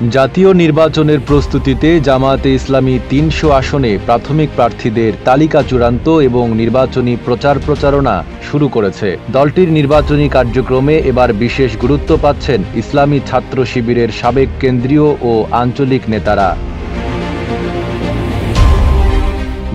জাতীয় নির্বাচনের প্রস্তুতিতে জামায়াতে ইসলামী ৩০০ আসনে প্রাথমিক প্রার্থীদের তালিকা চূড়ান্ত এবং নির্বাচনী প্রচারণা শুরু করেছে। দলটির নির্বাচনী কার্যক্রমে এবার বিশেষ গুরুত্ব পাচ্ছেন ইসলামী ছাত্র শিবিরের সাবেক কেন্দ্রীয় ও আঞ্চলিক নেতারা।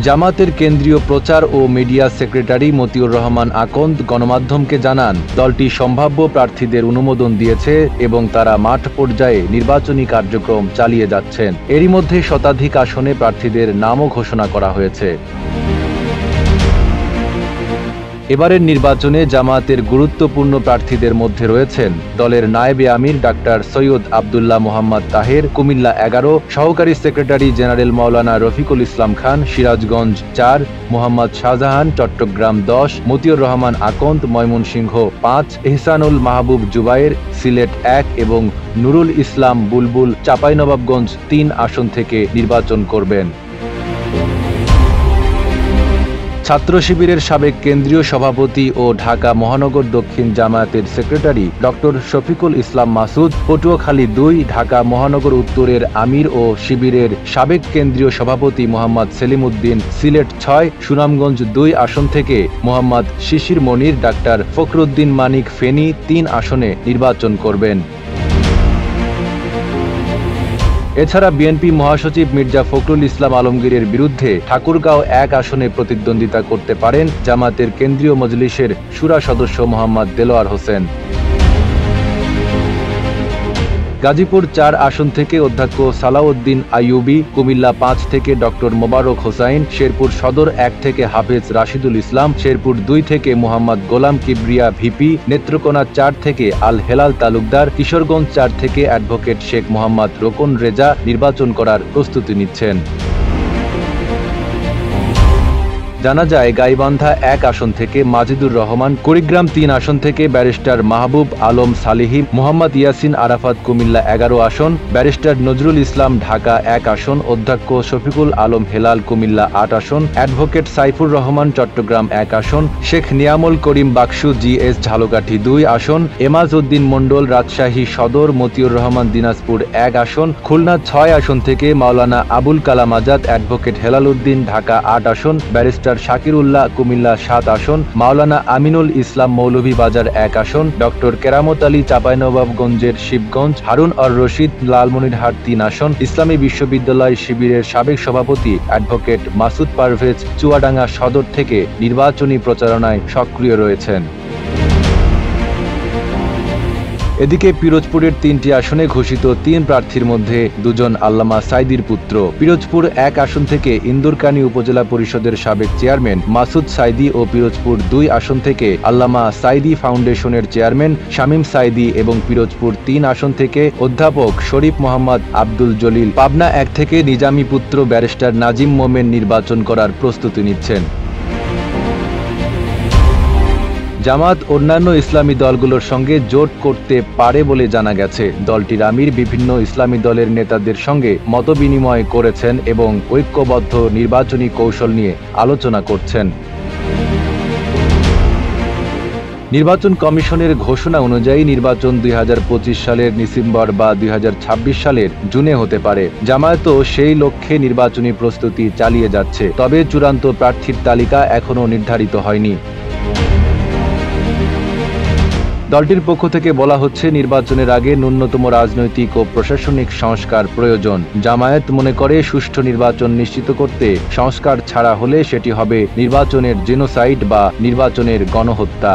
জামায়াতের কেন্দ্রীয় প্রচার ও মিডিয়া সেক্রেটারি মতিউর রহমান আকন্দ গণমাধ্যমকে জানান, দলটি সম্ভাব্য প্রার্থীদের অনুমোদন দিয়েছে এবং তারা মাঠ পর্যায়ে নির্বাচনী কার্যক্রম চালিয়ে যাচ্ছেন। এরই মধ্যে শতাধিক আসনে প্রার্থীদের নামও ঘোষণা করা হয়েছে। এবারের নির্বাচনে জামায়াতের গুরুত্বপূর্ণ প্রার্থীদের মধ্যে রয়েছেন দলের নায়েবে আমির ডাক্তার সৈয়দ আবদুল্লাহ মোহাম্মদ তাহের, কুমিল্লা ১১, সহকারী সেক্রেটারি জেনারেল মাওলানা রফিকুল ইসলাম খান, সিরাজগঞ্জ ৪, মোহাম্মদ শাহজাহান, চট্টগ্রাম ১০, মতিউর রহমান আকন্দ, ময়মনসিংহ ৫, এহসানুল মাহবুব জুবায়ের, সিলেট ১ এবং নুরুল ইসলাম বুলবুল চাঁপাইনবাবগঞ্জ ৩ আসন থেকে নির্বাচন করবেন। ছাত্র শিবিরের সাবেক কেন্দ্রীয় সভাপতি ও ঢাকা মহানগর দক্ষিণ জামায়াতের সেক্রেটারি ডক্টর শফিকুল ইসলাম মাসুদ, পটুয়াখালী ২, ঢাকা মহানগর উত্তরের আমির ও শিবিরের সাবেক কেন্দ্রীয় সভাপতি মোহাম্মদ সেলিম উদ্দিন, সিলেট ৬, সুনামগঞ্জ ২ আসন থেকে মোহাম্মদ শিশির মনির, ডাক্তার ফখরুদ্দিন মানিক ফেনী ৩ আসনে নির্বাচন করবেন। এছাড়া বিএনপি মহাসচিব মির্জা ফখরুল ইসলাম আলমগীরের বিরুদ্ধে ঠাকুরগাঁও ১ আসনে প্রতিদ্বন্দ্বিতা করতে পারেন জামায়াতের কেন্দ্রীয় মজলিসের শুরা সদস্য মোহাম্মদ দেলোয়ার হোসেন। গাজীপুর ৪ আসন থেকে অধ্যক্ষ সালাউদ্দিন আইয়ুবী, কুমিল্লা ৫ থেকে ডক্টর মোবারক হোসাইন, শেরপুর সদর ১ থেকে হাফেজ রাশিদুল ইসলাম, শেরপুর ২ থেকে মোহাম্মদ গোলাম কিবরিয়া ভিপি, নেত্রকোনা ৪ থেকে আল হেলাল তালুকদার, কিশোরগঞ্জ ৪ থেকে অ্যাডভোকেট শেখ মোহাম্মদ রোকন রেজা নির্বাচন করার প্রস্তুতি নিচ্ছেন। জানা যায়, গাইবান্ধা ১ আসন থেকে মাজিদুর রহমান, কুড়িগ্রাম ৩ আসন থেকে ব্যারিস্টার মাহবুব আলম সালিহি, মোহাম্মদ ইয়াসিন আরাফাত কুমিল্লা ১১ আসন, ব্যারিস্টার নজরুল ইসলাম ঢাকা ১ আসন, অধ্যক্ষ শফিকুল আলম হেলাল কুমিল্লা ৮ আসন, অ্যাডভোকেট সাইফুর রহমান চট্টগ্রাম ১ আসন, শেখ নিয়ামুল করিম বাকসু জিএস ঝালকাঠি ২ আসন, এমাজ উদ্দিন মণ্ডল রাজশাহী সদর, মতিউর রহমান দিনাজপুর ১ আসন, খুলনা ৬ আসন থেকে মাওলানা আবুল কালাম আজাদ, অ্যাডভোকেট হেলাল উদ্দিন ঢাকা ৮ আসন, ব্যারিস্টার শাকির উল্লাহ কুমিল্লা ৭ আসন, মাওলানা আমিনুল ইসলাম মৌলভীবাজার ১ আসন, ডক্টর কেরামত আলী চাঁপাইনবাবগঞ্জের শিবগঞ্জ, হারুন আর রশিদ লালমনিরহাট ৩ আসন, ইসলামী বিশ্ববিদ্যালয় শিবিরের সাবেক সভাপতি অ্যাডভোকেট মাসুদ পারভেজ চুয়াডাঙ্গা সদর থেকে নির্বাচনী প্রচারণায় সক্রিয় রয়েছেন। এদিকে পিরোজপুরের ৩টি আসনে ঘোষিত ৩ প্রার্থীর মধ্যে দুজন আল্লামা সাইদির পুত্র। পিরোজপুর ১ আসন থেকে ইন্দুরকানী উপজেলা পরিষদের সাবেক চেয়ারম্যান মাসুদ সাইদি ও পিরোজপুর ২ আসন থেকে আল্লামা সাইদি ফাউন্ডেশনের চেয়ারম্যান শামীম সাইদি এবং পিরোজপুর ৩ আসন থেকে অধ্যাপক শরীফ মোহাম্মদ আব্দুল জলিল, পাবনা ১ থেকে নিজামী পুত্র ব্যারিস্টার নাজিম মোমেন নির্বাচন করার প্রস্তুতি নিচ্ছেন। জামায়াত অন্যান্য ইসলামী দলগুলোর সঙ্গে জোট করতে পারে বলে জানা গেছে। দলটির আমির বিভিন্ন ইসলামী দলের নেতাদের সঙ্গে মতবিনিময় করেছেন এবং ঐক্যবদ্ধ নির্বাচনী কৌশল নিয়ে আলোচনা করছেন। নির্বাচন কমিশনের ঘোষণা অনুযায়ী নির্বাচন ২০২৫ সালের ডিসেম্বর বা ২০২৬ সালের জুনে হতে পারে। জামায়াতও সেই লক্ষ্যে নির্বাচনী প্রস্তুতি চালিয়ে যাচ্ছে, তবে চূড়ান্ত প্রার্থীর তালিকা এখনও নির্ধারিত হয়নি। দলটির পক্ষ থেকে বলা হচ্ছে, নির্বাচনের আগে ন্যূনতম রাজনৈতিক ও প্রশাসনিক সংস্কার প্রয়োজন। জামায়াত মনে করে, সুষ্ঠু নির্বাচন নিশ্চিত করতে সংস্কার ছাড়া হলে সেটি হবে নির্বাচনের জেনোসাইড বা নির্বাচনের গণহত্যা।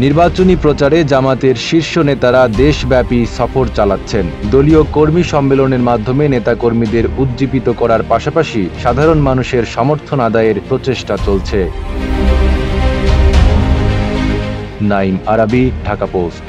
নির্বাচনী প্রচারে জামায়াতের শীর্ষ নেতারা দেশব্যাপী সফর চালাচ্ছেন। দলীয় কর্মী সম্মেলনের মাধ্যমে নেতাকর্মীদের উজ্জীবিত করার পাশাপাশি সাধারণ মানুষের সমর্থন আদায়ের প্রচেষ্টা চলছে। নাইম আরাবী, ঢাকা পোস্ট।